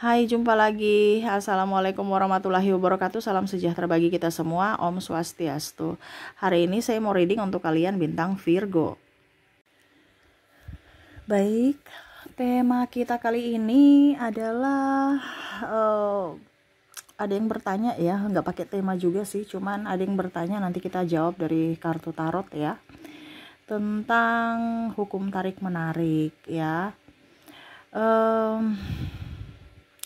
Hai, jumpa lagi. Assalamualaikum warahmatullahi wabarakatuh. Salam sejahtera bagi kita semua. Om Swastiastu. Hari ini saya mau reading untuk kalian bintang Virgo. Baik, tema kita kali ini adalah ada yang bertanya ya, nggak pakai tema juga sih, cuman ada yang bertanya, nanti kita jawab dari kartu tarot ya, tentang hukum tarik menarik ya.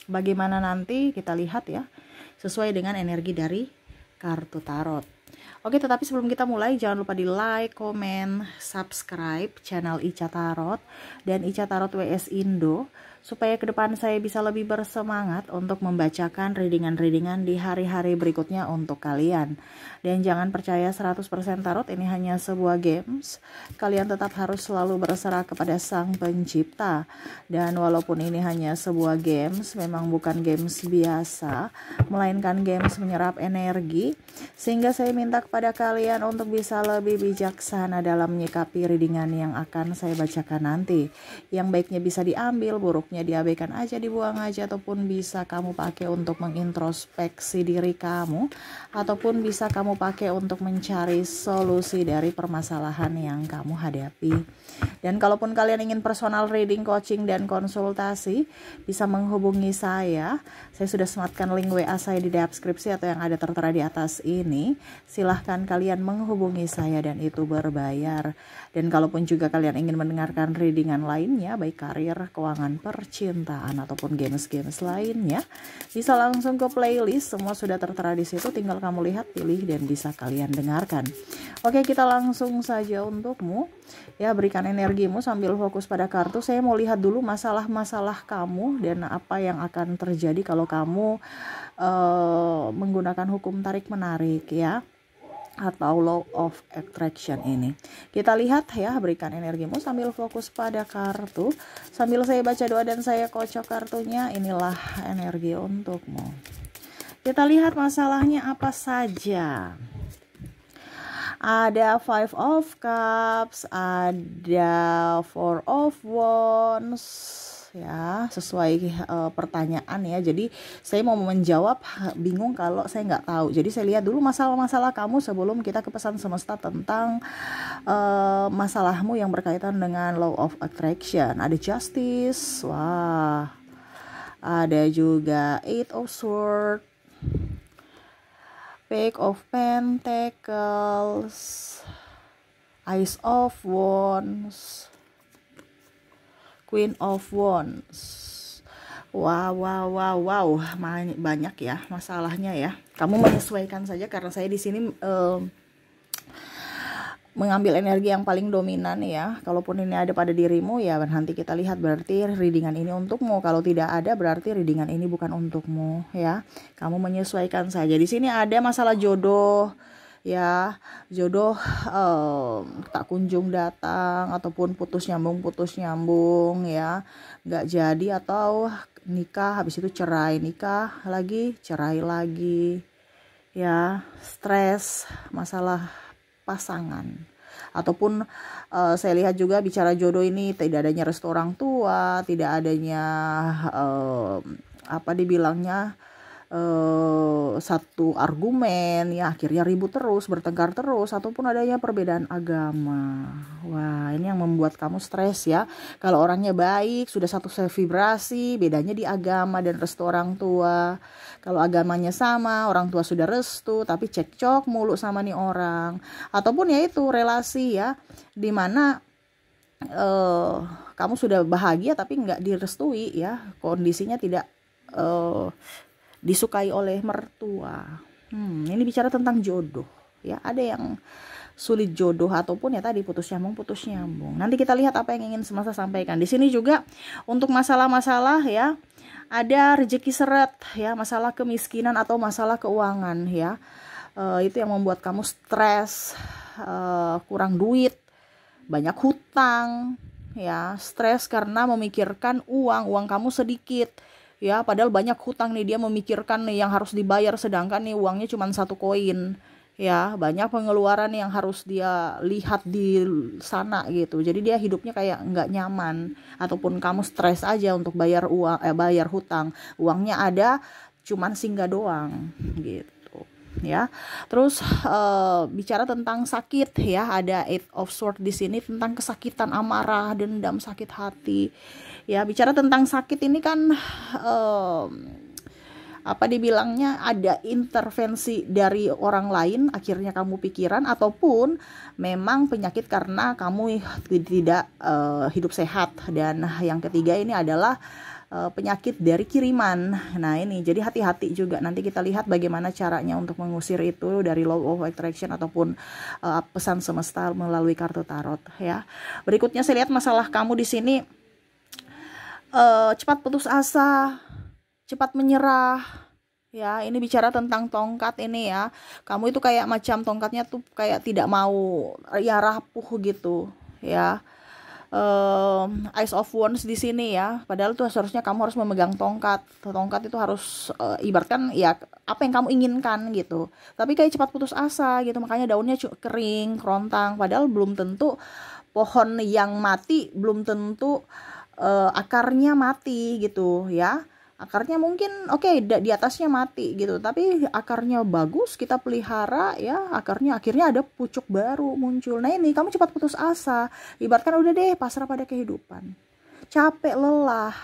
Bagaimana nanti kita lihat ya, sesuai dengan energi dari kartu tarot. Oke, tetapi sebelum kita mulai, jangan lupa di like, komen, subscribe channel Ica Tarot dan Ica Tarot WS Indo, supaya ke depan saya bisa lebih bersemangat untuk membacakan readingan-readingan di hari-hari berikutnya untuk kalian. Dan jangan percaya 100% tarot ini hanya sebuah games. Kalian tetap harus selalu berserah kepada Sang Pencipta. Dan walaupun ini hanya sebuah games, memang bukan games biasa, melainkan games menyerap energi, sehingga saya minta kepada kalian untuk bisa lebih bijaksana dalam menyikapi readingan yang akan saya bacakan nanti. Yang baiknya bisa diambil, buruknya diabaikan aja, dibuang aja, ataupun bisa kamu pakai untuk mengintrospeksi diri kamu, ataupun bisa kamu pakai untuk mencari solusi dari permasalahan yang kamu hadapi. Dan kalaupun kalian ingin personal reading, coaching, dan konsultasi, bisa menghubungi saya. Saya sudah sematkan link WA saya di deskripsi atau yang ada tertera di atas ini. Silahkan kalian menghubungi saya dan itu berbayar. Dan kalaupun juga kalian ingin mendengarkan readingan lainnya, baik karir, keuangan, percintaan, ataupun games-games lainnya, bisa langsung ke playlist. Semua sudah tertera di situ, tinggal kamu lihat, pilih, dan bisa kalian dengarkan. Oke, kita langsung saja untukmu. Ya, berikan energimu sambil fokus pada kartu. Saya mau lihat dulu masalah-masalah kamu dan apa yang akan terjadi kalau kamu menggunakan hukum tarik menarik ya, atau law of attraction ini. Kita lihat ya, berikan energimu sambil fokus pada kartu. Sambil saya baca doa dan saya kocok kartunya, inilah energi untukmu. Kita lihat masalahnya apa saja. Ada Five of Cups, ada Four of Wands, ya sesuai pertanyaan ya. Jadi saya mau menjawab, bingung kalau saya nggak tahu. Jadi saya lihat dulu masalah-masalah kamu sebelum kita ke pesan semesta tentang masalahmu yang berkaitan dengan law of attraction. Ada Justice, wah, ada juga Eight of Swords, Page of Pentacles, Ace of Wands, Queen of Wands. Wow, banyak ya masalahnya ya. Kamu menyesuaikan saja karena saya di sini mengambil energi yang paling dominan ya. Kalaupun ini ada pada dirimu ya, nanti kita lihat berarti readingan ini untukmu. Kalau tidak ada berarti readingan ini bukan untukmu ya. Kamu menyesuaikan saja. Di sini ada masalah jodoh ya, jodoh tak kunjung datang, ataupun putus nyambung ya, nggak jadi, atau nikah habis itu cerai, nikah lagi cerai lagi ya, stres, masalah pasangan. Ataupun saya lihat juga bicara jodoh ini tidak adanya restu orang tua, tidak adanya apa dibilangnya satu argumen ya, akhirnya ribut terus, bertengkar terus, ataupun adanya perbedaan agama. Wah, ini yang membuat kamu stres ya. Kalau orangnya baik, sudah satu vibrasi, bedanya di agama dan restu orang tua. Kalau agamanya sama, orang tua sudah restu, tapi cekcok mulu sama nih orang. Ataupun ya itu relasi ya, dimana kamu sudah bahagia tapi nggak direstui ya, kondisinya tidak disukai oleh mertua. Ini bicara tentang jodoh ya. Ada yang sulit jodoh, ataupun ya tadi putus nyambung. Nanti kita lihat apa yang ingin semesta sampaikan. Di sini juga untuk masalah-masalah ya, ada rezeki seret ya, masalah kemiskinan atau masalah keuangan ya. Itu yang membuat kamu stres, kurang duit, banyak hutang ya, stres karena memikirkan uang kamu sedikit ya, padahal banyak hutang nih, dia memikirkan nih yang harus dibayar, sedangkan nih uangnya cuma 1 koin ya, banyak pengeluaran yang harus dia lihat di sana gitu. Jadi dia hidupnya kayak nggak nyaman, ataupun kamu stres aja untuk bayar uang, bayar hutang, uangnya ada cuman singgah doang gitu ya. Terus bicara tentang sakit ya, ada Eight of Swords di sini tentang kesakitan, amarah, dendam, sakit hati ya. Bicara tentang sakit ini kan apa dibilangnya, ada intervensi dari orang lain, akhirnya kamu pikiran, ataupun memang penyakit karena kamu tidak hidup sehat. Dan yang ketiga ini adalah penyakit dari kiriman. Nah ini jadi hati-hati juga, nanti kita lihat bagaimana caranya untuk mengusir itu dari law of attraction ataupun pesan semesta melalui kartu tarot ya. Berikutnya saya lihat masalah kamu di sini, cepat putus asa, cepat menyerah ya. Ini bicara tentang tongkat ini ya, kamu itu kayak macam tongkatnya tuh kayak tidak mau ya, rapuh gitu ya. Ice of Wands di sini ya, padahal tuh seharusnya kamu harus memegang tongkat itu harus ibaratkan ya apa yang kamu inginkan gitu, tapi kayak cepat putus asa gitu, makanya daunnya kering, kerontang, padahal belum tentu pohon yang mati, belum tentu akarnya mati gitu ya. Akarnya mungkin oke, di atasnya mati gitu, tapi akarnya bagus, kita pelihara ya, akarnya akhirnya ada pucuk baru muncul. Nah ini kamu cepat putus asa, ibaratkan udah deh pasrah pada kehidupan, capek, lelah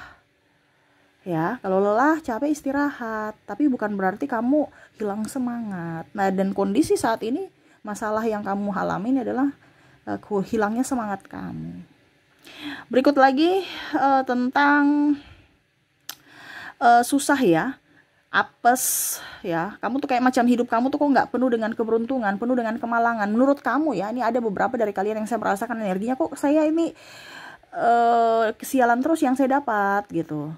ya. Kalau lelah, capek, istirahat, tapi bukan berarti kamu hilang semangat. Nah dan kondisi saat ini, masalah yang kamu alami adalah hilangnya semangat kamu. Berikut lagi tentang susah ya, apes ya. Kamu tuh kayak macam hidup kamu tuh kok nggak penuh dengan keberuntungan, penuh dengan kemalangan. Menurut kamu ya, ini ada beberapa dari kalian yang saya merasakan energinya, kok saya ini kesialan terus yang saya dapat gitu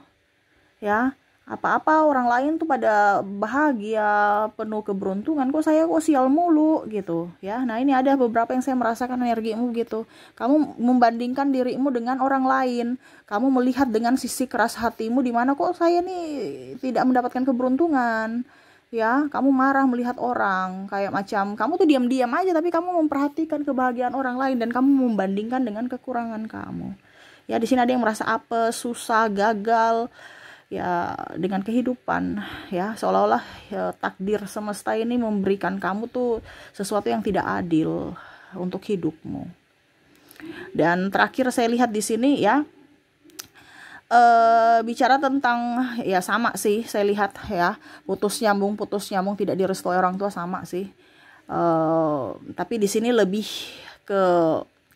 ya. Apa-apa orang lain tuh pada bahagia, penuh keberuntungan, kok saya kok sial mulu gitu ya. Nah ini ada beberapa yang saya merasakan energimu gitu. Kamu membandingkan dirimu dengan orang lain, kamu melihat dengan sisi keras hatimu, di mana kok saya nih tidak mendapatkan keberuntungan ya. Kamu marah melihat orang, kayak macam kamu tuh diam-diam aja, tapi kamu memperhatikan kebahagiaan orang lain dan kamu membandingkan dengan kekurangan kamu ya. Di sini ada yang merasa apes, susah, gagal ya dengan kehidupan ya, seolah-olah ya, takdir semesta ini memberikan kamu tuh sesuatu yang tidak adil untuk hidupmu. Dan terakhir saya lihat di sini ya, bicara tentang ya, sama sih saya lihat ya, putus nyambung tidak direstui orang tua, sama sih. Tapi di sini lebih ke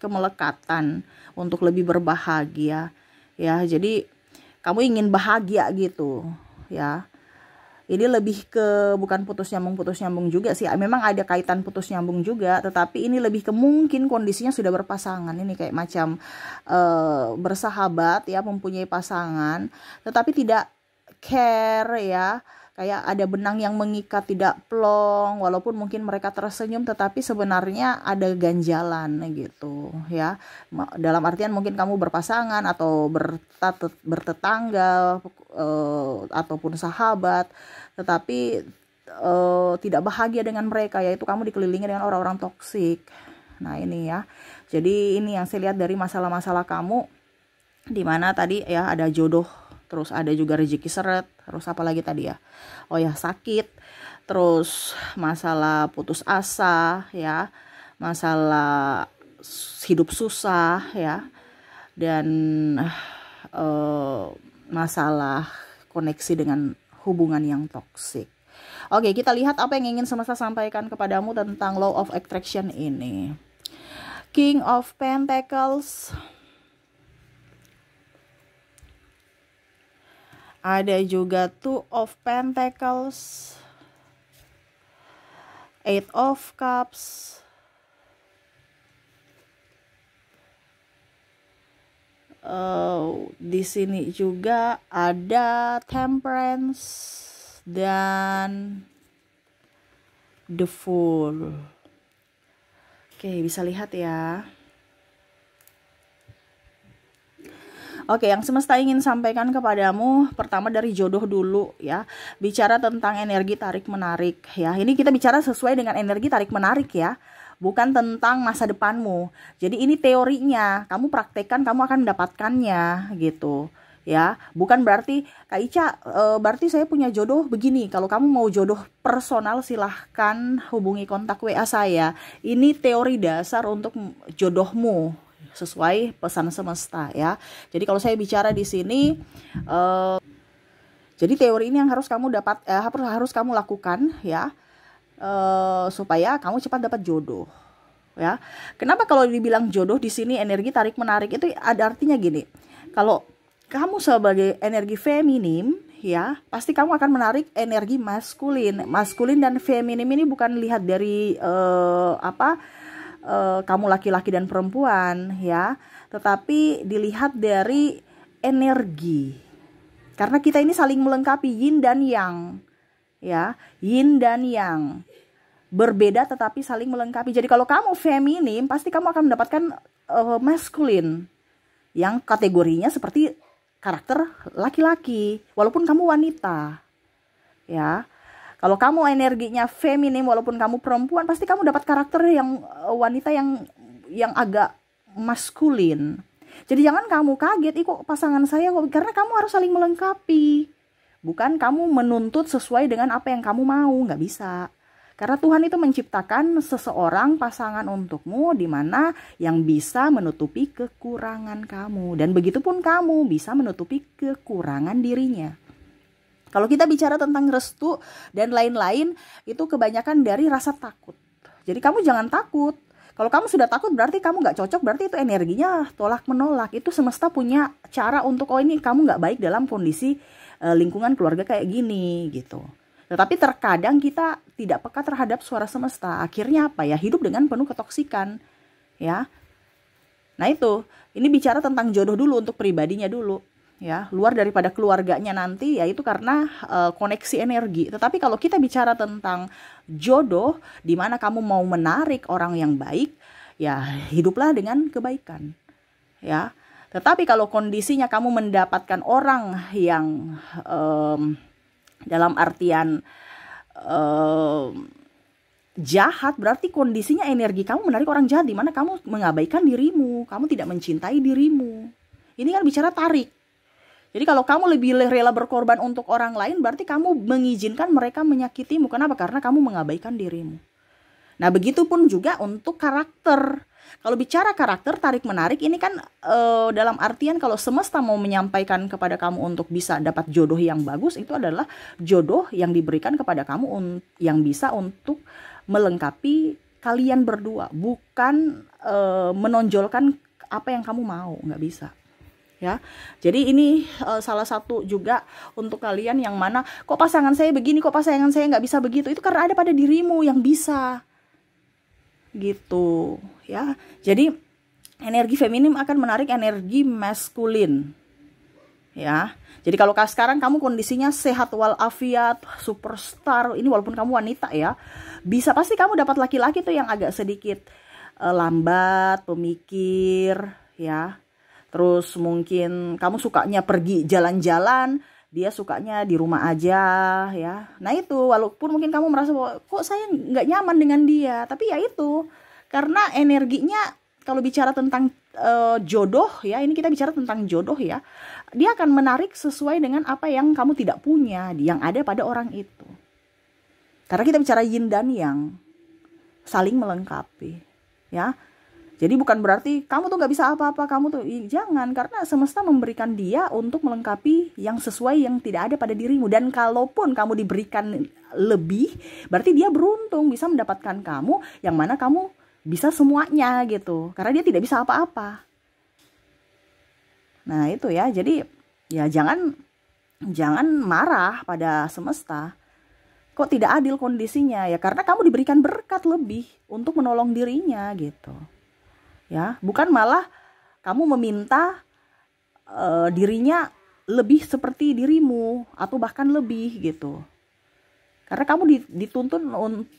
kemelekatan untuk lebih berbahagia ya. Jadi kamu ingin bahagia gitu ya. Ini lebih ke bukan putus nyambung juga sih. Memang ada kaitan putus nyambung juga, tetapi ini lebih ke mungkin kondisinya sudah berpasangan. Ini kayak macam bersahabat ya, mempunyai pasangan, tetapi tidak care ya. Kayak ada benang yang mengikat, tidak plong, walaupun mungkin mereka tersenyum, tetapi sebenarnya ada ganjalan gitu ya. Dalam artian mungkin kamu berpasangan atau bertetangga ataupun sahabat, tetapi tidak bahagia dengan mereka, yaitu kamu dikelilingi dengan orang-orang toksik. Nah ini ya, jadi ini yang saya lihat dari masalah-masalah kamu, dimana tadi ya ada jodoh, terus ada juga rezeki seret, terus apa lagi tadi ya, oh ya sakit, terus masalah putus asa ya, masalah hidup susah ya, dan masalah koneksi dengan hubungan yang toksik. Oke, kita lihat apa yang ingin semesta sampaikan kepadamu tentang law of attraction ini. King of Pentacles, ada juga Two of Pentacles, Eight of Cups, di sini juga ada Temperance dan The Fool. Oke, bisa lihat ya. Oke, yang semesta ingin sampaikan kepadamu pertama dari jodoh dulu ya. Bicara tentang energi tarik menarik ya. Ini kita bicara sesuai dengan energi tarik menarik ya. Bukan tentang masa depanmu. Jadi ini teorinya, kamu praktekkan kamu akan mendapatkannya gitu. Ya, bukan berarti Kak Ica, berarti saya punya jodoh begini. Kalau kamu mau jodoh personal silahkan hubungi kontak WA saya. Ini teori dasar untuk jodohmu sesuai pesan semesta ya. Jadi kalau saya bicara di sini, jadi teori ini yang harus kamu dapat, harus kamu lakukan ya, supaya kamu cepat dapat jodoh. Ya, kenapa kalau dibilang jodoh di sini energi tarik menarik itu ada artinya gini. Kalau kamu sebagai energi feminim ya, pasti kamu akan menarik energi maskulin. Maskulin dan feminim ini bukan lihat dari kamu laki-laki dan perempuan ya, tetapi dilihat dari energi. Karena kita ini saling melengkapi, yin dan yang. Ya, yin dan yang. Berbeda tetapi saling melengkapi. Jadi kalau kamu feminim, pasti kamu akan mendapatkan maskulin yang kategorinya seperti karakter laki-laki, walaupun kamu wanita. Ya. Kalau kamu energinya feminim walaupun kamu perempuan, pasti kamu dapat karakter yang wanita yang agak maskulin. Jadi jangan kamu kaget, kok pasangan saya kok, karena kamu harus saling melengkapi. Bukan kamu menuntut sesuai dengan apa yang kamu mau, nggak bisa. Karena Tuhan itu menciptakan seseorang pasangan untukmu di mana yang bisa menutupi kekurangan kamu. Dan begitu pun kamu bisa menutupi kekurangan dirinya. Kalau kita bicara tentang restu dan lain-lain, itu kebanyakan dari rasa takut. Jadi kamu jangan takut. Kalau kamu sudah takut berarti kamu nggak cocok, berarti itu energinya tolak menolak. Itu semesta punya cara untuk, oh ini kamu nggak baik dalam kondisi lingkungan keluarga kayak gini gitu. Tetapi terkadang kita tidak peka terhadap suara semesta. Akhirnya apa ya? Hidup dengan penuh ketoksikan. Ya. Nah itu, ini bicara tentang jodoh dulu untuk pribadinya dulu. Ya, luar daripada keluarganya nanti, yaitu karena koneksi energi. Tetapi kalau kita bicara tentang jodoh, di mana kamu mau menarik orang yang baik, ya hiduplah dengan kebaikan. Ya. Tetapi kalau kondisinya kamu mendapatkan orang yang dalam artian jahat, berarti kondisinya energi kamu menarik orang jahat, di mana kamu mengabaikan dirimu, kamu tidak mencintai dirimu. Ini kan bicara tarik. Jadi kalau kamu lebih rela berkorban untuk orang lain, berarti kamu mengizinkan mereka menyakitimu. Kenapa? Karena kamu mengabaikan dirimu. Nah, begitupun juga untuk karakter. Kalau bicara karakter tarik-menarik, ini kan dalam artian kalau semesta mau menyampaikan kepada kamu untuk bisa dapat jodoh yang bagus, itu adalah jodoh yang diberikan kepada kamu yang bisa untuk melengkapi kalian berdua. Bukan menonjolkan apa yang kamu mau, nggak bisa. Ya, jadi ini salah satu juga untuk kalian yang mana kok pasangan saya begini, kok pasangan saya nggak bisa begitu, itu karena ada pada dirimu yang bisa gitu ya. Jadi energi feminim akan menarik energi maskulin ya. Jadi kalau sekarang kamu kondisinya sehat walafiat, superstar, ini walaupun kamu wanita ya, bisa pasti kamu dapat laki-laki tuh yang agak sedikit lambat, pemikir ya. Terus mungkin kamu sukanya pergi jalan-jalan, dia sukanya di rumah aja ya. Nah itu, walaupun mungkin kamu merasa bahwa kok saya nggak nyaman dengan dia, tapi ya itu karena energinya, kalau bicara tentang jodoh ya, ini kita bicara tentang jodoh ya, dia akan menarik sesuai dengan apa yang kamu tidak punya, yang ada pada orang itu. Karena kita bicara yin dan yang, saling melengkapi ya. Jadi bukan berarti kamu tuh gak bisa apa-apa, kamu tuh jangan, karena semesta memberikan dia untuk melengkapi yang sesuai yang tidak ada pada dirimu. Dan kalaupun kamu diberikan lebih, berarti dia beruntung bisa mendapatkan kamu yang mana kamu bisa semuanya gitu, karena dia tidak bisa apa-apa. Nah itu ya, jadi ya jangan marah pada semesta. Kok tidak adil kondisinya ya, karena kamu diberikan berkat lebih untuk menolong dirinya gitu. Ya, bukan malah kamu meminta dirinya lebih seperti dirimu atau bahkan lebih gitu. Karena kamu dituntun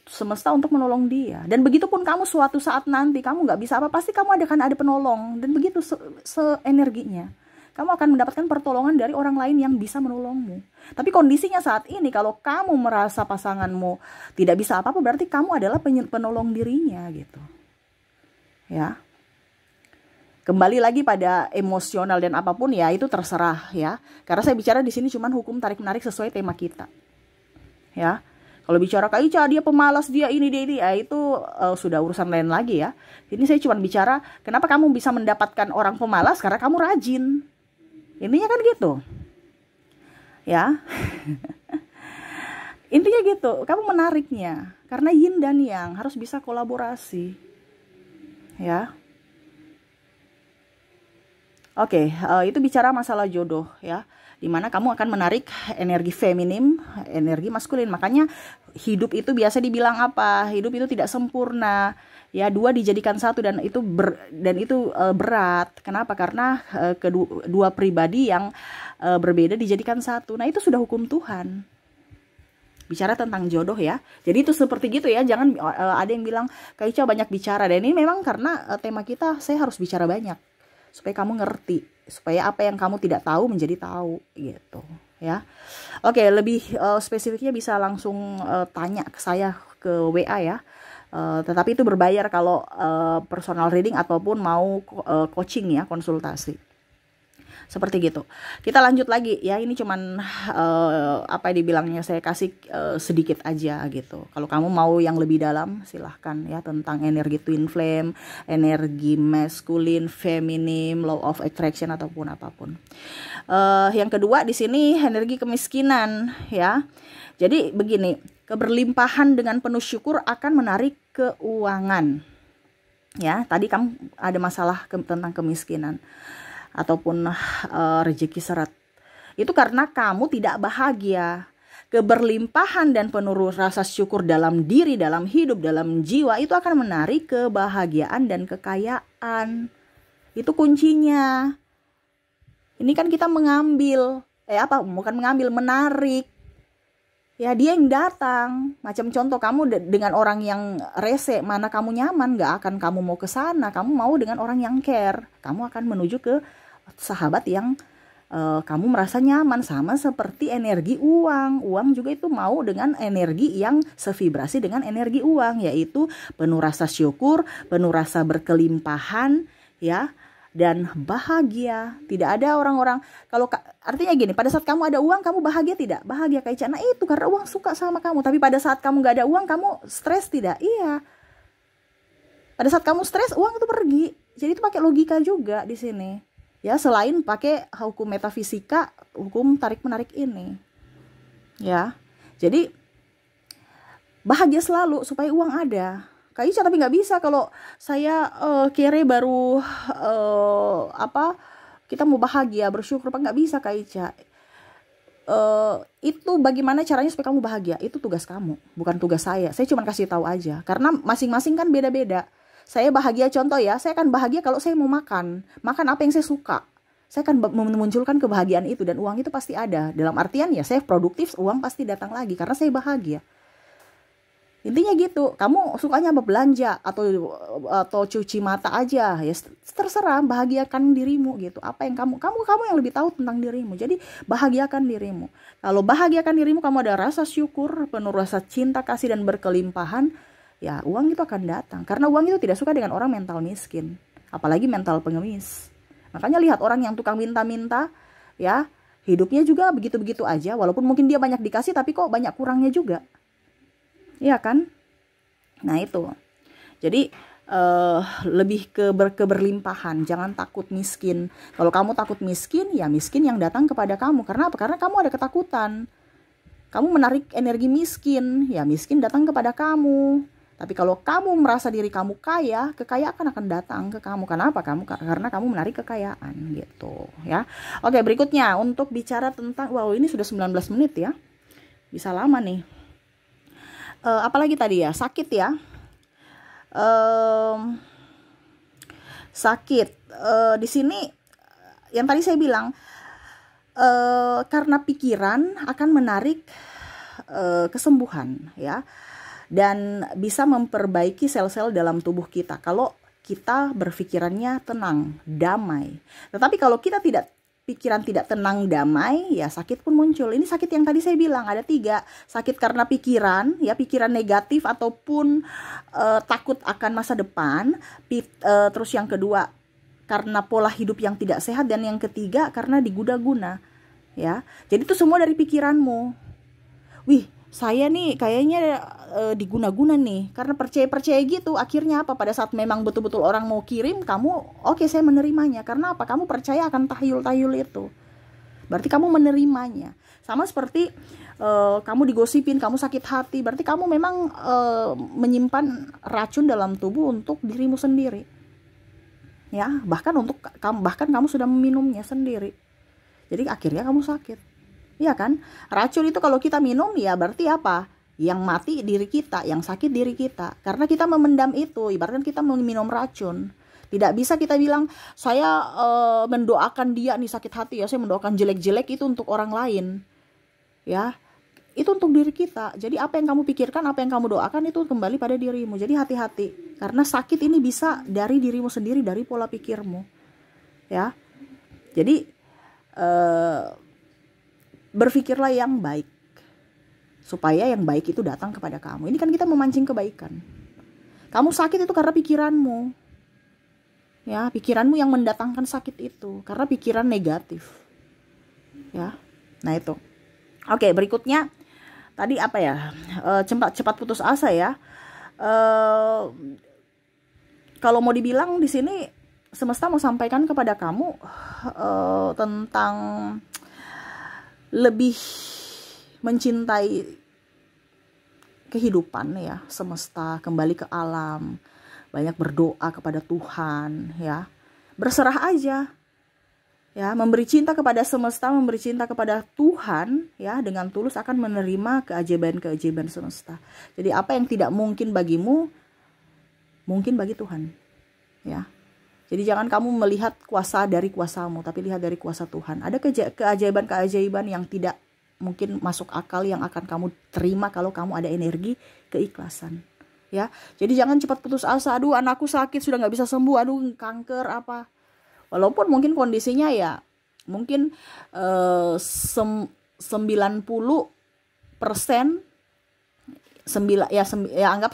semesta untuk menolong dia. Dan begitupun kamu suatu saat nanti kamu nggak bisa apa, pasti kamu akan ada penolong. Dan begitu seenerginya. Kamu akan mendapatkan pertolongan dari orang lain yang bisa menolongmu. Tapi kondisinya saat ini, kalau kamu merasa pasanganmu tidak bisa apa-apa, berarti kamu adalah penolong dirinya gitu. Ya. Kembali lagi pada emosional dan apapun ya, itu terserah ya. Karena saya bicara di sini cuman hukum tarik-menarik sesuai tema kita. Ya. Kalau bicara Kak Ica, dia pemalas, dia ini, ya itu sudah urusan lain lagi ya. Ini saya cuma bicara, kenapa kamu bisa mendapatkan orang pemalas? Karena kamu rajin. Intinya kan gitu. Ya. Intinya gitu, kamu menariknya. Karena yin dan yang harus bisa kolaborasi. Ya. Oke, itu bicara masalah jodoh ya. Dimana kamu akan menarik energi feminim, energi maskulin. Makanya hidup itu biasa dibilang apa? Hidup itu tidak sempurna. Ya, dua dijadikan satu dan itu berat. Kenapa? Karena kedua pribadi yang berbeda dijadikan satu. Nah, itu sudah hukum Tuhan. Bicara tentang jodoh ya. Jadi itu seperti gitu ya. Jangan ada yang bilang Kak Ica banyak bicara. Dan ini memang karena tema kita, saya harus bicara banyak supaya kamu ngerti, supaya apa yang kamu tidak tahu menjadi tahu gitu ya. Oke, lebih spesifiknya bisa langsung tanya ke saya ke WA ya. Tetapi itu berbayar kalau personal reading ataupun mau coaching ya, konsultasi. Seperti gitu. Kita lanjut lagi ya. Ini cuman apa dibilangnya, saya kasih sedikit aja gitu. Kalau kamu mau yang lebih dalam silahkan ya, tentang energi twin flame, energi maskulin, feminim, law of attraction ataupun apapun. Yang kedua di sini energi kemiskinan ya. Jadi begini, keberlimpahan dengan penuh syukur akan menarik keuangan. Ya, tadi kamu ada masalah tentang kemiskinan ataupun rezeki seret. Itu karena kamu tidak bahagia. Keberlimpahan dan penuh rasa syukur dalam diri, dalam hidup, dalam jiwa itu akan menarik kebahagiaan dan kekayaan. Itu kuncinya. Ini kan kita mengambil, menarik. Ya, dia yang datang. Macam contoh, kamu dengan orang yang rese, mana kamu nyaman, gak akan kamu mau ke sana. Kamu mau dengan orang yang care. Kamu akan menuju ke sahabat yang kamu merasa nyaman. Sama seperti energi uang. Uang juga itu mau dengan energi yang sevibrasi dengan energi uang, yaitu penuh rasa syukur, penuh rasa berkelimpahan ya, dan bahagia. Tidak ada orang-orang, kalau artinya gini, pada saat kamu ada uang kamu bahagia tidak? Bahagia Kak Ica. Nah itu karena uang suka sama kamu. Tapi pada saat kamu gak ada uang kamu stres tidak? Iya. Pada saat kamu stres uang itu pergi. Jadi itu pakai logika juga di sini. Ya, selain pakai hukum metafisika, hukum tarik-menarik ini. Ya. Jadi bahagia selalu supaya uang ada. Kak Ica, tapi nggak bisa kalau saya kere baru kita mau bahagia, bersyukur, apa nggak bisa Kak Ica. Itu bagaimana caranya supaya kamu bahagia? Itu tugas kamu, bukan tugas saya. Saya cuma kasih tahu aja. Karena masing-masing kan beda-beda. Saya bahagia, contoh ya, saya akan bahagia kalau saya mau makan apa yang saya suka. Saya akan memunculkan kebahagiaan itu, dan uang itu pasti ada. Dalam artian ya, saya produktif, uang pasti datang lagi karena saya bahagia. Intinya gitu. Kamu sukanya belanja atau cuci mata aja ya, terserah, bahagiakan dirimu gitu. Apa yang kamu yang lebih tahu tentang dirimu. Jadi bahagiakan dirimu. Kalau bahagiakan dirimu, kamu ada rasa syukur, penuh rasa cinta, kasih dan berkelimpahan, ya uang itu akan datang. Karena uang itu tidak suka dengan orang mental miskin, apalagi mental pengemis. Makanya lihat orang yang tukang minta-minta ya, hidupnya juga begitu-begitu aja. Walaupun mungkin dia banyak dikasih, tapi kok banyak kurangnya juga. Iya kan? Nah itu. Jadi lebih ke keberlimpahan. Jangan takut miskin. Kalau kamu takut miskin, ya miskin yang datang kepada kamu. Karena apa? Karena kamu ada ketakutan. Kamu menarik energi miskin, ya miskin datang kepada kamu. Tapi kalau kamu merasa diri kamu kaya, kekayaan akan datang ke kamu. Kenapa? Karena kamu menarik kekayaan gitu ya. Oke, berikutnya untuk bicara tentang, wow ini sudah 19 menit ya. Bisa lama nih. Apalagi tadi ya, sakit ya. Sakit. Di sini yang tadi saya bilang, karena pikiran akan menarik kesembuhan ya. Dan bisa memperbaiki sel-sel dalam tubuh kita kalau kita berpikirannya tenang, damai. Tetapi kalau kita tidak pikiran tidak tenang, damai, ya sakit pun muncul. Ini sakit yang tadi saya bilang ada 3. Sakit karena pikiran, ya pikiran negatif ataupun takut akan masa depan. Terus yang kedua karena pola hidup yang tidak sehat, dan yang ketiga karena diguna-guna. Ya, jadi itu semua dari pikiranmu. Wih, saya nih kayaknya diguna-guna nih, karena percaya gitu. Akhirnya apa? Pada saat memang betul-betul orang mau kirim, kamu oke, saya menerimanya. Karena apa? Kamu percaya akan tahyul-tahyul itu. Berarti kamu menerimanya. Sama seperti kamu digosipin, kamu sakit hati, berarti kamu memang menyimpan racun dalam tubuh untuk dirimu sendiri. Ya, bahkan kamu sudah meminumnya sendiri. Jadi akhirnya kamu sakit. Iya kan? Racun itu kalau kita minum, ya berarti apa? Yang mati diri kita, yang sakit diri kita. Karena kita memendam itu, ibaratnya kita meminum racun. Tidak bisa kita bilang, saya mendoakan dia nih sakit hati ya, saya mendoakan jelek-jelek itu untuk orang lain. Ya, itu untuk diri kita. Jadi apa yang kamu pikirkan, apa yang kamu doakan itu kembali pada dirimu. Jadi hati-hati, karena sakit ini bisa dari dirimu sendiri, dari pola pikirmu. Ya, jadi berpikirlah yang baik, supaya yang baik itu datang kepada kamu. Ini kan kita memancing kebaikan. Kamu sakit itu karena pikiranmu. Ya, pikiranmu yang mendatangkan sakit itu, karena pikiran negatif. Ya, nah itu. Oke, berikutnya tadi apa ya? Cepat putus asa ya. Kalau mau dibilang di sini semesta mau sampaikan kepada kamu tentang lebih mencintai kehidupan ya, semesta, kembali ke alam, banyak berdoa kepada Tuhan ya, berserah aja ya, memberi cinta kepada semesta, memberi cinta kepada Tuhan ya, dengan tulus akan menerima keajaiban-keajaiban semesta. Jadi apa yang tidak mungkin bagimu, mungkin bagi Tuhan ya. Jadi jangan kamu melihat kuasa dari kuasamu, tapi lihat dari kuasa Tuhan. Ada keajaiban-keajaiban yang tidak mungkin masuk akal yang akan kamu terima kalau kamu ada energi keikhlasan ya. Jadi jangan cepat putus asa, aduh anakku sakit sudah nggak bisa sembuh, aduh kanker apa. Walaupun mungkin kondisinya ya mungkin 90% anggap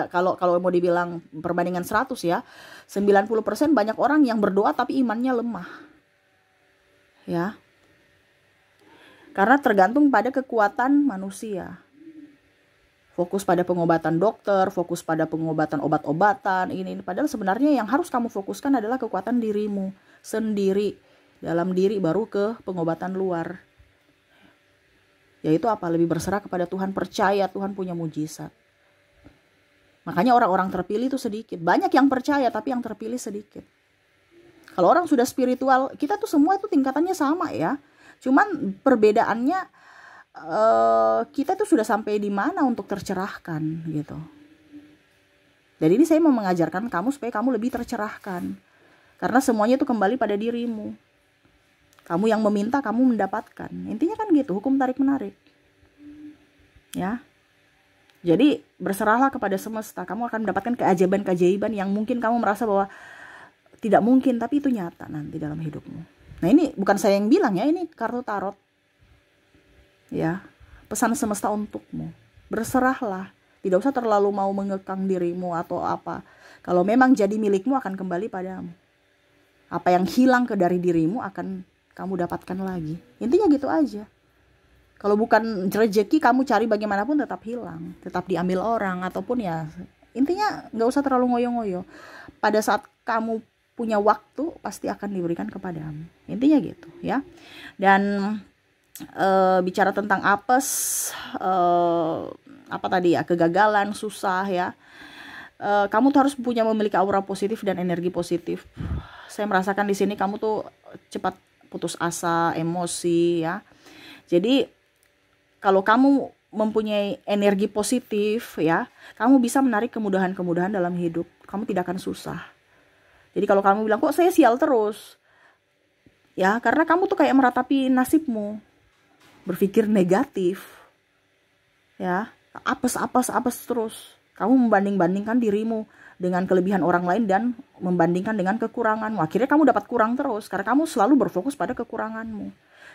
kalau mau dibilang perbandingan 100 ya, 90% banyak orang yang berdoa tapi imannya lemah. Ya. Karena tergantung pada kekuatan manusia. Fokus pada pengobatan dokter, fokus pada pengobatan obat-obatan, ini. Padahal sebenarnya yang harus kamu fokuskan adalah kekuatan dirimu sendiri. Dalam diri baru ke pengobatan luar. Yaitu apa? Lebih berserah kepada Tuhan, percaya Tuhan punya mujizat. Makanya orang-orang terpilih itu sedikit. Banyak yang percaya tapi yang terpilih sedikit. Kalau orang sudah spiritual, kita tuh semua itu tingkatannya sama ya. Cuman perbedaannya kita tuh sudah sampai di mana untuk tercerahkan gitu. Jadi ini saya mau mengajarkan kamu supaya kamu lebih tercerahkan. Karena semuanya itu kembali pada dirimu. Kamu yang meminta, kamu mendapatkan. Intinya kan gitu, hukum tarik-menarik. Ya. Jadi berserahlah kepada semesta. Kamu akan mendapatkan keajaiban-keajaiban yang mungkin kamu merasa bahwa tidak mungkin, tapi itu nyata nanti dalam hidupmu. Nah ini bukan saya yang bilang ya, ini kartu tarot. Ya, pesan semesta untukmu. Berserahlah. Tidak usah terlalu mau mengekang dirimu atau apa. Kalau memang jadi milikmu akan kembali padamu. Apa yang hilang dari dirimu akan kamu dapatkan lagi. Intinya gitu aja. Kalau bukan rezeki, kamu cari bagaimanapun tetap hilang. Tetap diambil orang ataupun ya. Intinya gak usah terlalu ngoyo-ngoyo. Pada saat kamu punya waktu pasti akan diberikan kepadamu. Intinya gitu ya. Dan bicara tentang apes, apa tadi ya, kegagalan, susah ya, kamu tuh harus memiliki aura positif dan energi positif. Saya merasakan di sini kamu tuh cepat putus asa, emosi ya. Jadi kalau kamu mempunyai energi positif ya, kamu bisa menarik kemudahan-kemudahan dalam hidup. Kamu tidak akan susah. Jadi kalau kamu bilang kok saya sial terus, ya karena kamu tuh kayak meratapi nasibmu. Berpikir negatif ya, apes terus. Kamu membanding-bandingkan dirimu dengan kelebihan orang lain dan membandingkan dengan kekuranganmu. Akhirnya kamu dapat kurang terus karena kamu selalu berfokus pada kekuranganmu.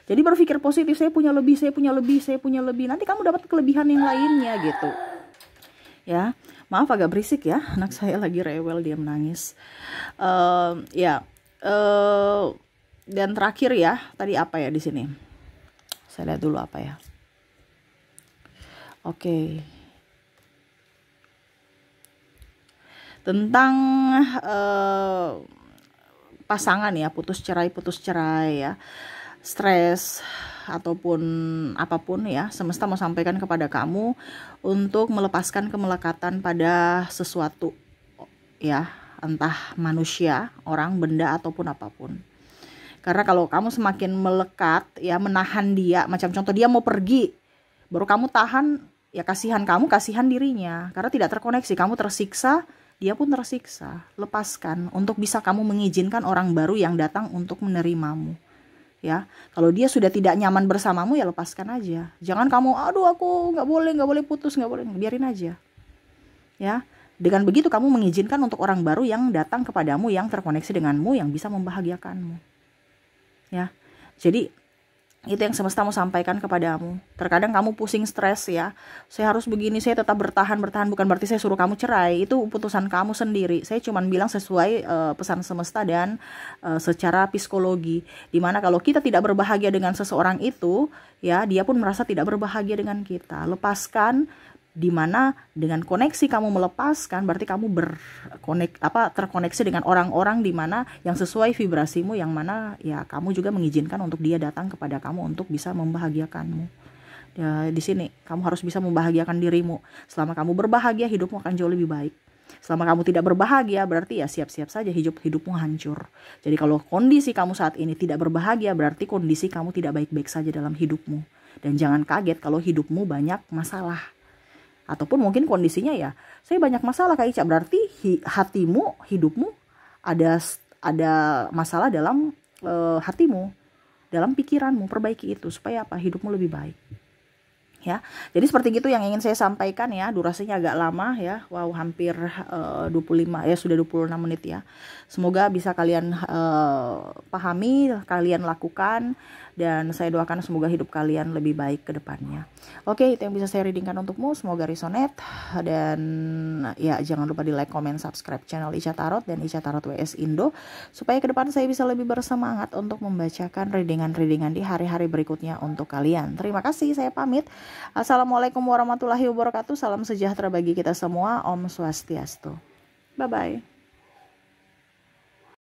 Jadi berpikir positif, saya punya lebih, saya punya lebih, saya punya lebih. Nanti kamu dapat kelebihan yang lainnya gitu. Ya, maaf agak berisik ya, anak saya lagi rewel, dia menangis. Dan terakhir ya, tadi apa ya di sini? Saya lihat dulu apa ya. Oke. Tentang pasangan ya, putus cerai ya, stres ataupun apapun ya, semesta mau sampaikan kepada kamu untuk melepaskan kemelekatan pada sesuatu ya, entah manusia, orang, benda ataupun apapun. Karena kalau kamu semakin melekat ya, menahan dia, macam contoh dia mau pergi, baru kamu tahan ya, kasihan kamu, kasihan dirinya, karena tidak terkoneksi, kamu tersiksa, dia pun tersiksa. Lepaskan untuk bisa kamu mengizinkan orang baru yang datang untuk menerimamu. Ya, kalau dia sudah tidak nyaman bersamamu ya lepaskan aja. Jangan kamu, aduh aku nggak boleh putus, nggak boleh, biarin aja. Ya, dengan begitu kamu mengizinkan untuk orang baru yang datang kepadamu, yang terkoneksi denganmu, yang bisa membahagiakanmu. Ya, jadi itu yang semesta mau sampaikan kepadamu. Terkadang kamu pusing, stres ya, saya harus begini, saya tetap bertahan, bukan berarti saya suruh kamu cerai. Itu keputusan kamu sendiri. Saya cuma bilang sesuai pesan semesta dan secara psikologi, dimana kalau kita tidak berbahagia dengan seseorang itu ya, dia pun merasa tidak berbahagia dengan kita. Lepaskan, dimana dengan koneksi kamu melepaskan, berarti kamu terkoneksi dengan orang-orang dimana yang sesuai vibrasimu, yang mana ya kamu juga mengizinkan untuk dia datang kepada kamu untuk bisa membahagiakanmu. Ya, di sini kamu harus bisa membahagiakan dirimu. Selama kamu berbahagia, hidupmu akan jauh lebih baik. Selama kamu tidak berbahagia, berarti ya siap-siap saja hidupmu hancur. Jadi kalau kondisi kamu saat ini tidak berbahagia, berarti kondisi kamu tidak baik-baik saja dalam hidupmu. Dan jangan kaget kalau hidupmu banyak masalah. Ataupun mungkin kondisinya ya, saya banyak masalah Kak Ica, berarti hatimu, hidupmu ada masalah dalam hatimu, dalam pikiranmu. Perbaiki itu supaya apa? Hidupmu lebih baik. Ya, jadi seperti itu yang ingin saya sampaikan ya. Durasinya agak lama ya. Wow, hampir 25 ya, sudah 26 menit ya. Semoga bisa kalian pahami, kalian lakukan, dan saya doakan semoga hidup kalian lebih baik ke depannya. Oke, itu yang bisa saya readingkan untukmu. Semoga resonate, dan ya jangan lupa di like, comment, subscribe channel Ica Tarot dan Ica Tarot WS Indo, supaya ke depan saya bisa lebih bersemangat untuk membacakan readingan-readingan di hari-hari berikutnya untuk kalian. Terima kasih, saya pamit. Assalamualaikum warahmatullahi wabarakatuh. Salam sejahtera bagi kita semua. Om Swastiastu. Bye-bye.